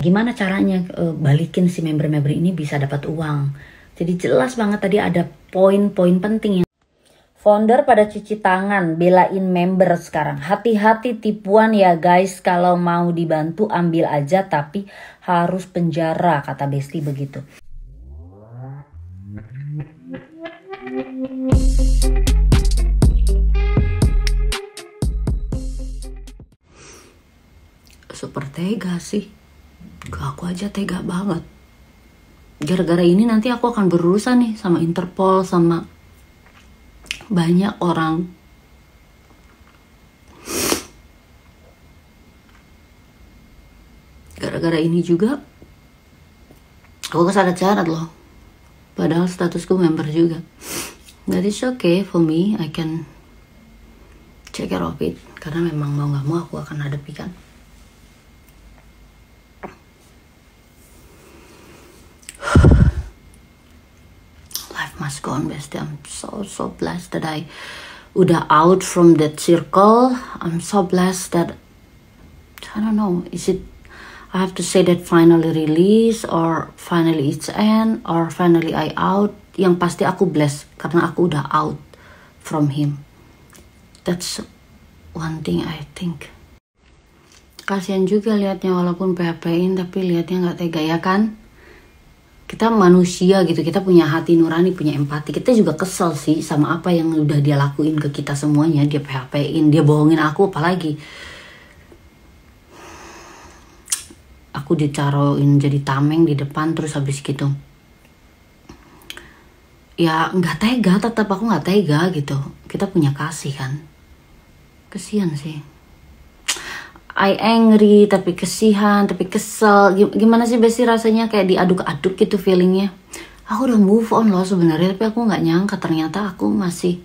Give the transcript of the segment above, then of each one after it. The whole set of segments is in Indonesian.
gimana caranya balikin si member-member ini bisa dapat uang. Jadi jelas banget tadi ada poin-poin penting yang founder pada cuci tangan belain member sekarang. Hati-hati tipuan ya guys, kalau mau dibantu ambil aja tapi harus penjara, kata Besti begitu. Super tega sih. Aku aja tega banget. Gara-gara ini nanti aku akan berurusan nih sama Interpol, sama banyak orang. Gara-gara ini juga aku keseret-seret loh. Padahal statusku member juga. That is okay for me. I can take care of it. Karena memang mau gak mau aku akan hadapi kan. Must go on, Besti. I'm so blessed that I udah out from that circle. I'm so blessed that I don't know, is it I have to say that finally release or finally it's end or finally I out. Yang pasti aku blessed karena aku udah out from him. That's one thing I think. Kasian juga liatnya, walaupun PHP-in tapi liatnya nggak tega ya kan. Kita manusia gitu, kita punya hati nurani, punya empati. Kita juga kesel sih sama apa yang udah dia lakuin ke kita semuanya. Dia PHP-in, dia bohongin aku, apalagi aku ditaruhin jadi tameng di depan, terus habis gitu ya nggak tega, tetap aku nggak tega gitu. Kita punya kasih kan, kesian sih. I angry, tapi kesihan, tapi kesel. Gimana sih Besti rasanya, kayak diaduk-aduk gitu feelingnya. Aku udah move on loh sebenarnya, tapi aku nggak nyangka ternyata aku masih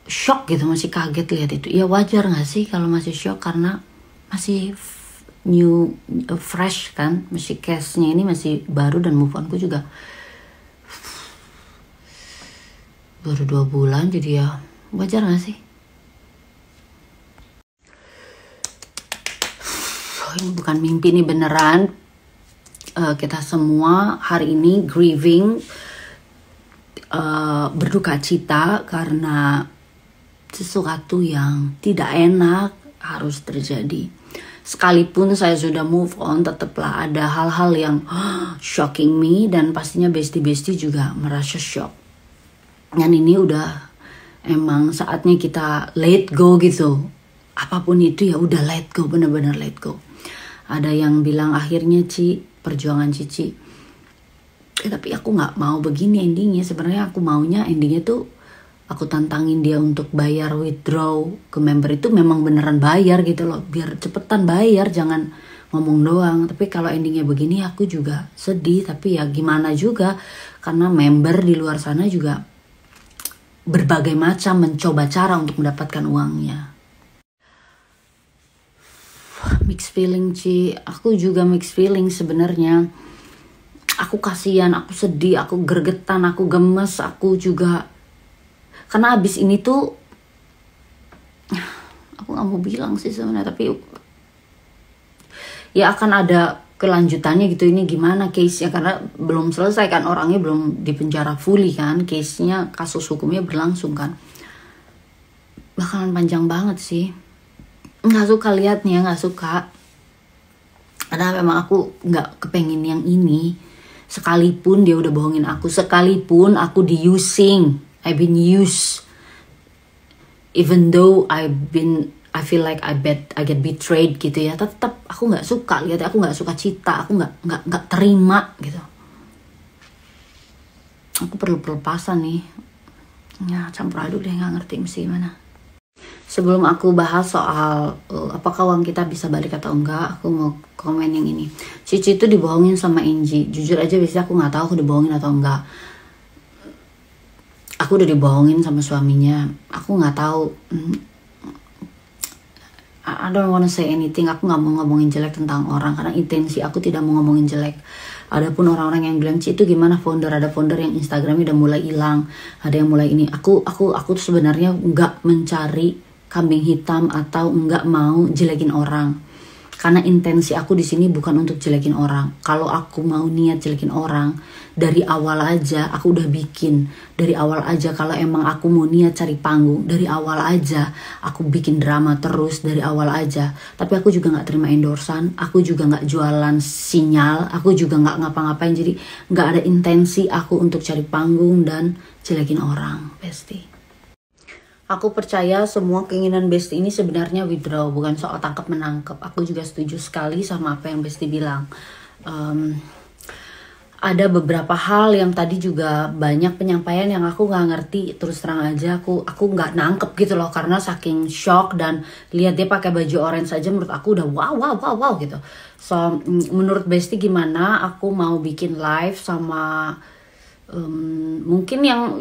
shock gitu, masih kaget lihat itu. Ya wajar nggak sih kalau masih shock karena masih fresh kan, masih case-nya ini masih baru dan move onku juga baru 2 bulan, jadi ya wajar nggak sih? Ini bukan mimpi, ini beneran. Kita semua hari ini grieving, berduka cita karena sesuatu yang tidak enak harus terjadi. Sekalipun saya sudah move on, tetaplah ada hal-hal yang shocking me, dan pastinya Besti-Besti juga merasa shock. Dan ini udah emang saatnya kita let go gitu. Apapun itu ya udah let go, bener-bener let go. Ada yang bilang akhirnya Ci, perjuangan Cici. Tapi aku gak mau begini endingnya. Sebenarnya aku maunya endingnya tuh aku tantangin dia untuk bayar withdraw ke member itu memang beneran bayar gitu loh. Biar cepetan bayar, jangan ngomong doang. Tapi kalau endingnya begini aku juga sedih. Tapi ya gimana juga, karena member di luar sana juga berbagai macam mencoba cara untuk mendapatkan uangnya. Mixed feeling Ci, aku juga mixed feeling sebenarnya. Aku kasihan, aku sedih, aku gregetan, aku gemes, aku juga karena abis ini tuh aku nggak mau bilang sih sebenarnya, tapi ya akan ada kelanjutannya gitu. Ini gimana case-nya, karena belum selesai kan, orangnya belum dipenjara fully kan, case-nya, kasus hukumnya berlangsung kan, bakalan panjang banget sih. Nggak suka liatnya, nggak suka. Karena memang aku nggak kepengen yang ini. Sekalipun dia udah bohongin aku, sekalipun aku di-using, I've been used. Even though I feel like I get betrayed gitu ya, tetap aku nggak suka lihat, aku nggak suka cita, aku nggak terima gitu. Aku perlu pelepasan nih. Ya campur aduk deh, nggak ngerti mesti gimana. Sebelum aku bahas soal apakah uang kita bisa balik atau enggak, aku mau komen yang ini. Cici itu dibohongin sama Inji. Jujur aja biasanya aku nggak tahu aku dibohongin atau enggak. Aku udah dibohongin sama suaminya. Aku nggak tahu. I don't wanna say anything. Aku nggak mau ngomongin jelek tentang orang karena intensi aku tidak mau ngomongin jelek. Adapun orang-orang yang bilang, Ci itu gimana founder? Ada founder yang Instagramnya udah mulai hilang, ada yang mulai ini. Aku tuh sebenarnya nggak mencari kambing hitam atau nggak mau jelekin orang. Karena intensi aku di sini bukan untuk jelekin orang. Kalau aku mau niat jelekin orang, dari awal aja aku udah bikin. Dari awal aja kalau emang aku mau niat cari panggung, dari awal aja aku bikin drama terus dari awal aja. Tapi aku juga nggak terima endorsan, aku juga nggak jualan sinyal, aku juga nggak ngapa-ngapain. Jadi nggak ada intensi aku untuk cari panggung dan jelekin orang, Besti. Aku percaya semua keinginan Besti ini sebenarnya withdraw, bukan soal tangkap menangkap. Aku juga setuju sekali sama apa yang Besti bilang. Ada beberapa hal yang tadi juga banyak penyampaian yang aku nggak ngerti, terus terang aja aku nggak nangkep gitu loh, karena saking shock dan lihat dia pakai baju orange saja menurut aku udah wow gitu. So menurut Besti gimana? Aku mau bikin live sama mungkin yang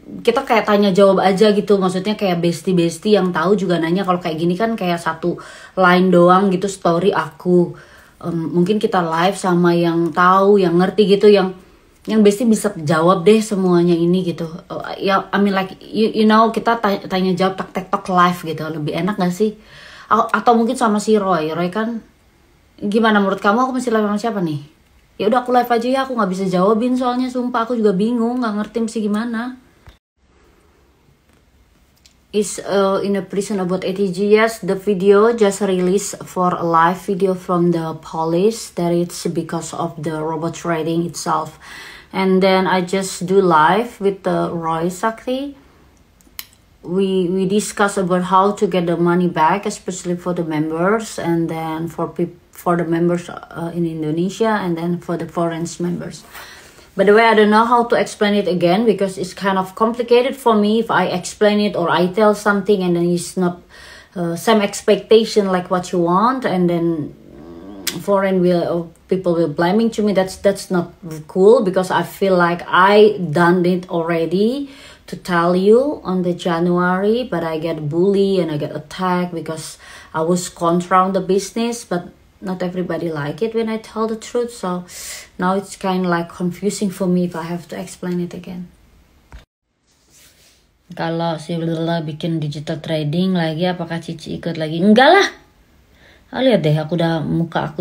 kita kayak tanya jawab aja gitu, maksudnya kayak besti yang tahu juga nanya. Kalau kayak gini kan kayak satu line doang gitu story aku. Mungkin kita live sama yang tahu, yang ngerti gitu, yang besti bisa jawab deh semuanya ini gitu. Ya I mean like you know, kita tanya jawab tek live gitu, lebih enak gak sih? Atau mungkin sama si Roy kan, gimana menurut kamu aku mesti live sama siapa nih? Ya udah aku live aja ya, aku nggak bisa jawabin soalnya sumpah aku juga bingung, nggak ngerti mesti gimana. Is in a prison about ATG. Yes, the video just released for a live video from the police, that it's because of the robot trading itself. And then I just do live with the Roy Sakti. We discuss about how to get the money back, especially for the members, and then for the members in Indonesia, and then for the foreign members. By the way, I don't know how to explain it again because it's kind of complicated for me if I explain it or I tell something and then it's not same expectation like what you want, and then foreign people will blaming to me. That's not cool, because I feel like I done it already to tell you on the January, but I get bullied and I get attacked because I was contra on the business, but not everybody like it when I tell the truth. So now it's kind of like confusing for me if I have to explain it again. Kalau si Lila bikin digital trading lagi, apakah Cici ikut lagi? Enggak lah. Lihat deh, aku udah muka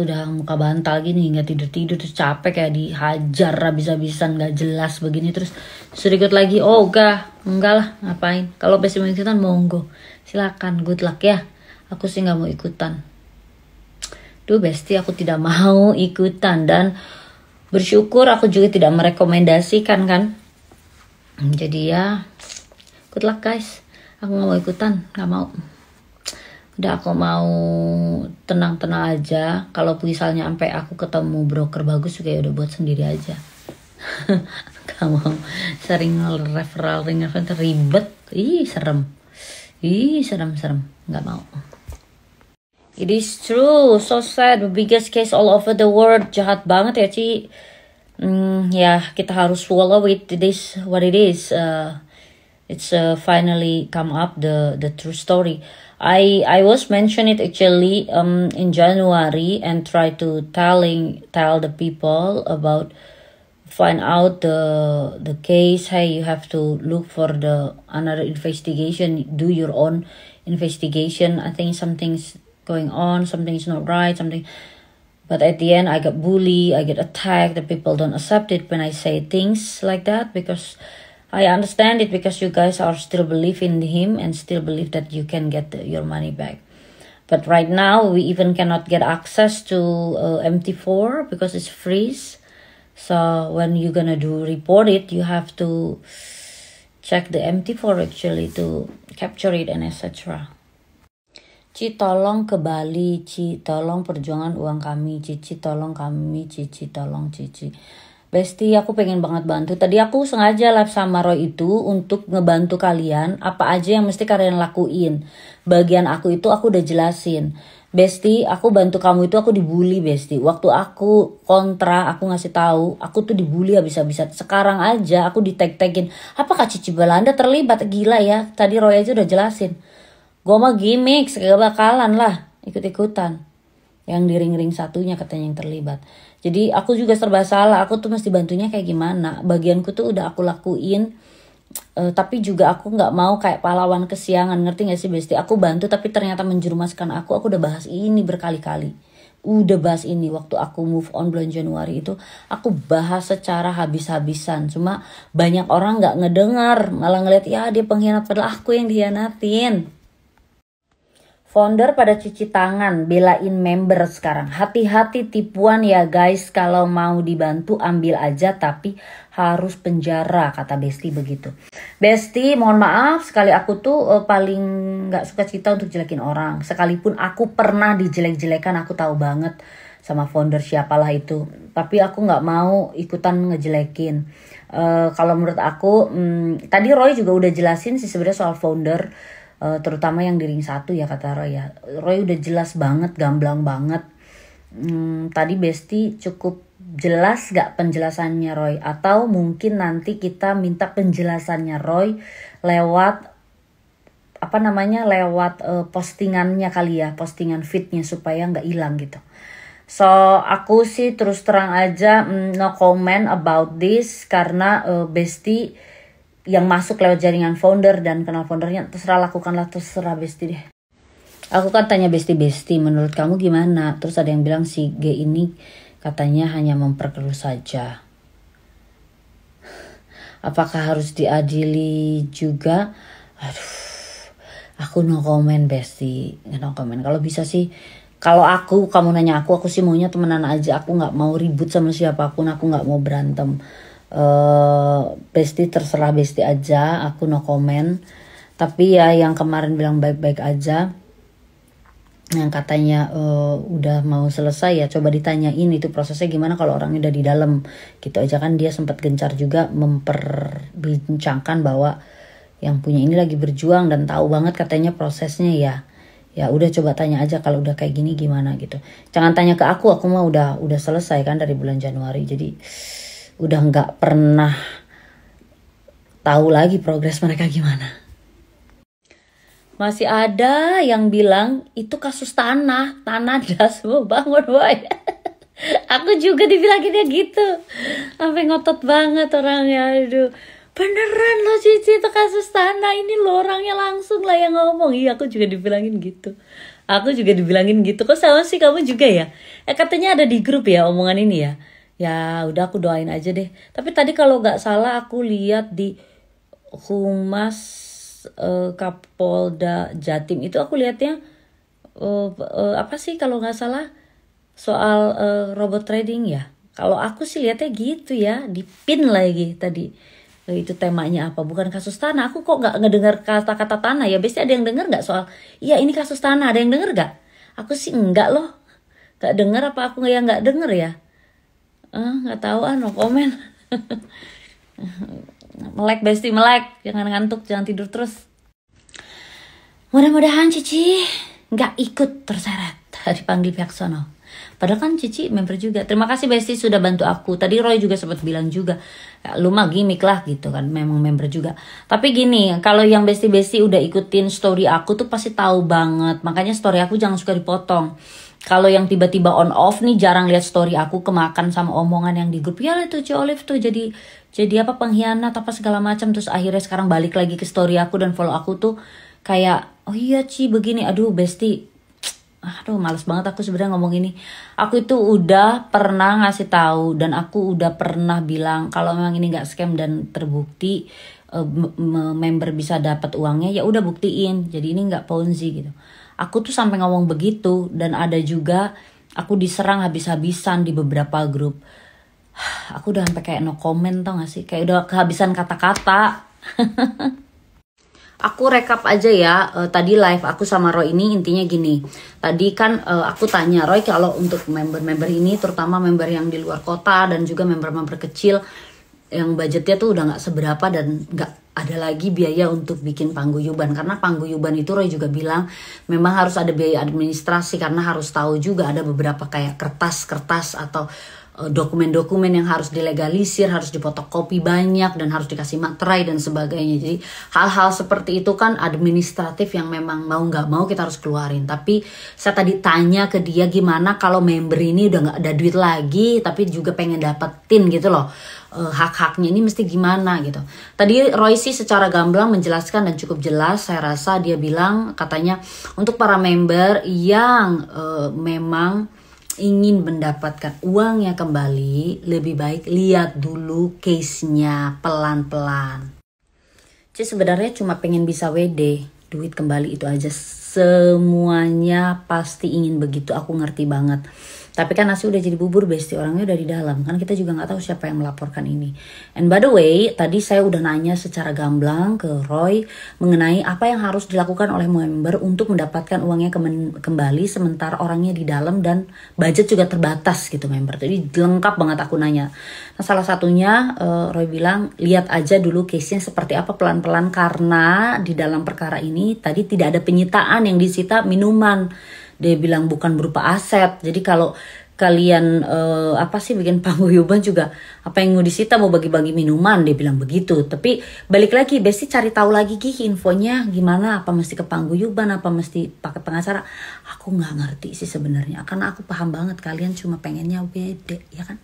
bantal gini, nggak tidur terus capek kayak dihajar habis-habisan nggak jelas begini, terus suruh ikut lagi. Oh enggak lah, ngapain? Kalau Besti mau ikutan monggo, silakan, good luck ya. Aku sih nggak mau ikutan. Duh Besti, aku tidak mau ikutan, dan bersyukur aku juga tidak merekomendasikan kan. Jadi ya good luck guys, aku gak mau ikutan, gak mau. Udah aku mau tenang-tenang aja. Kalau misalnya sampai aku ketemu broker bagus juga ya udah buat sendiri aja. Gak mau sering referral ribet. Serem, gak mau. It is true, so sad, the biggest case all over the world. Jahat banget ya Ci. Ya kita harus swallow it. This what it is. It's finally come up the true story. I was mention it actually in January and try to tell the people about, find out the case. Hey, you have to look for the another investigation. Do your own investigation. I think something's going on, something is not right, but at the end I get bullied, I get attacked. The people don't accept it when I say things like that, because I understand it, because you guys are still believe in him and still believe that you can get your money back. But right now we even cannot get access to MT4 because it's freeze. So when you're gonna report it, you have to check the MT4 actually to capture it and etc. Ci tolong ke Bali, Ci tolong perjuangan uang kami, Cici tolong kami, Cici tolong Cici. Besti, aku pengen banget bantu. Tadi aku sengaja live sama Roy itu untuk ngebantu kalian apa aja yang mesti kalian lakuin. Bagian aku itu aku udah jelasin. Besti, aku bantu kamu itu aku dibully Besti. Waktu aku kontra, aku ngasih tahu, aku tuh dibully habis-habisan. Sekarang aja aku ditag-tagin. Apakah Cici Belanda terlibat? Gila ya. Tadi Roy aja udah jelasin. Gue mah gimmick, gak bakalan lah ikut-ikutan. Yang di ring-ring satunya katanya yang terlibat. Jadi aku juga serba salah, aku tuh mesti bantunya kayak gimana. Bagianku tuh udah aku lakuin. Tapi juga aku nggak mau kayak pahlawan kesiangan, ngerti gak sih Besti? Aku bantu tapi ternyata menjerumuskan aku udah bahas ini berkali-kali. Udah bahas ini waktu aku move on bulan Januari itu, aku bahas secara habis-habisan. Cuma banyak orang nggak ngedengar, malah ngeliat ya dia pengkhianat, padahal aku yang dihianatin. Founder pada cuci tangan, belain member sekarang. Hati-hati tipuan ya guys, kalau mau dibantu ambil aja tapi harus penjara, kata Besti begitu. Besti, mohon maaf sekali, aku tuh paling gak suka cita untuk jelekin orang. Sekalipun aku pernah dijelek-jelekan, aku tahu banget sama founder siapalah itu. Tapi aku gak mau ikutan ngejelekin. Kalau menurut aku, tadi Roy juga udah jelasin sih sebenarnya soal founder. Terutama yang di ring 1 ya, kata Roy ya. Roy udah jelas banget, gamblang banget. Tadi Besti cukup jelas gak penjelasannya Roy? Atau mungkin nanti kita minta penjelasannya Roy lewat lewat postingannya kali ya, postingan feednya supaya gak hilang gitu. So aku sih terus terang aja no comment about this, karena Besti yang masuk lewat jaringan founder dan kenal foundernya, terserah, lakukanlah, terserah Besti deh. Aku kan tanya Besti, menurut kamu gimana? Terus ada yang bilang si G ini katanya hanya memperkeruh saja. Apakah harus diadili juga? Aduh, aku no comment Besti, no comment. Kalau bisa sih, kalau kamu nanya aku sih maunya temenan aja. Aku nggak mau ribut sama siapapun, aku nggak mau berantem. Besti terserah Besti aja, aku no comment. Tapi ya yang kemarin bilang baik-baik aja, yang katanya udah mau selesai, ya coba ditanyain itu prosesnya gimana kalau orangnya udah di dalam gitu aja. Kan dia sempat gencar juga memperbincangkan bahwa yang punya ini lagi berjuang dan tahu banget katanya prosesnya ya udah coba tanya aja kalau udah kayak gini gimana gitu. Jangan tanya ke aku mah udah selesai kan dari bulan Januari, jadi udah nggak pernah tahu lagi progres mereka gimana. Masih ada yang bilang itu kasus tanah das mau bangun boy. Aku juga dibilanginnya gitu, sampai ngotot banget orangnya. Aduh, beneran loh Cici, itu kasus tanah, ini lo orangnya langsung lah yang ngomong. Iya, aku juga dibilangin gitu. Kok sama sih kamu juga ya? Katanya ada di grup ya omongan ini ya. Ya udah, aku doain aja deh. Tapi tadi kalau nggak salah aku lihat di Humas Kapolda Jatim itu, aku lihatnya apa sih kalau nggak salah soal robot trading ya. Kalau aku sih lihatnya gitu ya, dipin lagi tadi. Itu temanya apa? Bukan kasus tanah. Aku kok nggak ngedengar kata-kata tanah ya. Biasanya ada yang dengar nggak soal iya ini kasus tanah? Ada yang dengar nggak? Aku sih enggak loh. Nggak dengar, apa aku nggak dengar ya? Nggak tahu, no comment. Melek Besti, melek, jangan ngantuk, jangan tidur terus. Mudah-mudahan Cici nggak ikut terseret dipanggil pihak sono. Padahal kan Cici member juga. Terima kasih Besti sudah bantu aku. Tadi Roy juga sempat bilang juga, ya, lu mah gimmick lah gitu kan, memang member juga. Tapi gini, kalau yang Besti udah ikutin story aku tuh pasti tahu banget. Makanya story aku jangan suka dipotong. Kalau yang tiba-tiba on off nih, jarang lihat story aku, kemakan sama omongan yang di grup. Ya itu Ci Olive tuh jadi apa pengkhianat apa segala macam. Terus akhirnya sekarang balik lagi ke story aku dan follow aku tuh kayak, oh iya Ci begini. Aduh Besti, aduh males banget aku sebenarnya ngomong ini. Aku itu udah pernah ngasih tahu dan aku udah pernah bilang kalau memang ini nggak scam dan terbukti member bisa dapat uangnya, ya udah buktiin. Jadi ini nggak ponzi gitu. Aku tuh sampai ngomong begitu, dan ada juga aku diserang habis-habisan di beberapa grup. Aku udah sampai kayak no comment, tau gak sih? Kayak udah kehabisan kata-kata. Aku rekap aja ya, tadi live aku sama Roy ini intinya gini. Tadi kan aku tanya Roy, kalau untuk member-member ini, terutama member yang di luar kota dan juga member-member kecil yang budgetnya tuh udah gak seberapa dan gak ada lagi biaya untuk bikin pangguyuban. Karena pangguyuban itu Roy juga bilang memang harus ada biaya administrasi, karena harus tahu juga ada beberapa kayak kertas-kertas atau dokumen-dokumen yang harus dilegalisir, harus difotokopi banyak dan harus dikasih materai dan sebagainya. Jadi hal-hal seperti itu kan administratif yang memang mau nggak mau kita harus keluarin. Tapi saya tadi tanya ke dia gimana kalau member ini udah nggak ada duit lagi tapi juga pengen dapetin gitu loh hak-haknya, ini mesti gimana gitu. Tadi Roy sih sih secara gamblang menjelaskan dan cukup jelas. Saya rasa dia bilang katanya untuk para member yang memang ingin mendapatkan uangnya kembali, lebih baik lihat dulu case-nya pelan-pelan. Jadi sebenarnya cuma pengen bisa WD, duit kembali itu aja. Semuanya pasti ingin begitu, aku ngerti banget. Tapi kan nasi udah jadi bubur besti, orangnya udah di dalam. Kan kita juga nggak tahu siapa yang melaporkan ini. And by the way, tadi saya udah nanya secara gamblang ke Roy mengenai apa yang harus dilakukan oleh member untuk mendapatkan uangnya kembali sementara orangnya di dalam dan budget juga terbatas gitu member. Jadi lengkap banget aku nanya. Nah salah satunya Roy bilang lihat aja dulu case-nya seperti apa pelan-pelan karena di dalam perkara ini tadi tidak ada penyitaan, yang disita minuman. Dia bilang bukan berupa aset. Jadi kalau kalian bikin paguyuban juga apa yang mau disita, mau bagi-bagi minuman, dia bilang begitu. Tapi balik lagi Besti cari tahu lagi infonya gimana, apa mesti ke paguyuban, apa mesti pakai pengacara. Aku nggak ngerti sih sebenarnya, karena aku paham banget kalian cuma pengennya WD, ya kan?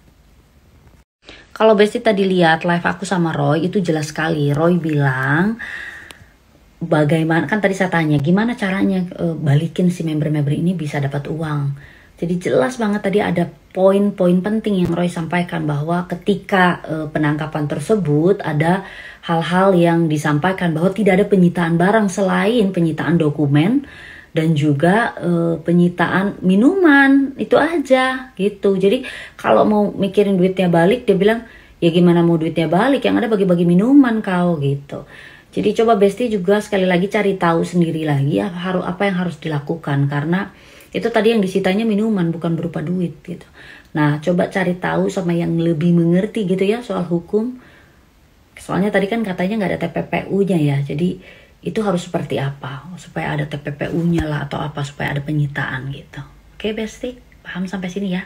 Kalau Besti tadi lihat live aku sama Roy itu jelas sekali. Roy bilang bagaimana, kan tadi saya tanya gimana caranya balikin si member-member ini bisa dapat uang. Jadi jelas banget tadi ada poin-poin penting yang Roy sampaikan bahwa ketika penangkapan tersebut ada hal-hal yang disampaikan bahwa tidak ada penyitaan barang selain penyitaan dokumen dan juga penyitaan minuman, itu aja gitu. Jadi kalau mau mikirin duitnya balik, dia bilang ya gimana mau duitnya balik, yang ada bagi-bagi minuman kau gitu. Jadi coba Besti juga sekali lagi cari tahu sendiri lagi apa yang harus dilakukan, karena itu tadi yang disitanya minuman bukan berupa duit gitu. Nah coba cari tahu sama yang lebih mengerti gitu ya soal hukum. Soalnya tadi kan katanya nggak ada TPPU-nya ya, jadi itu harus seperti apa supaya ada TPPU-nya lah atau apa supaya ada penyitaan gitu. Oke Besti, paham sampai sini ya?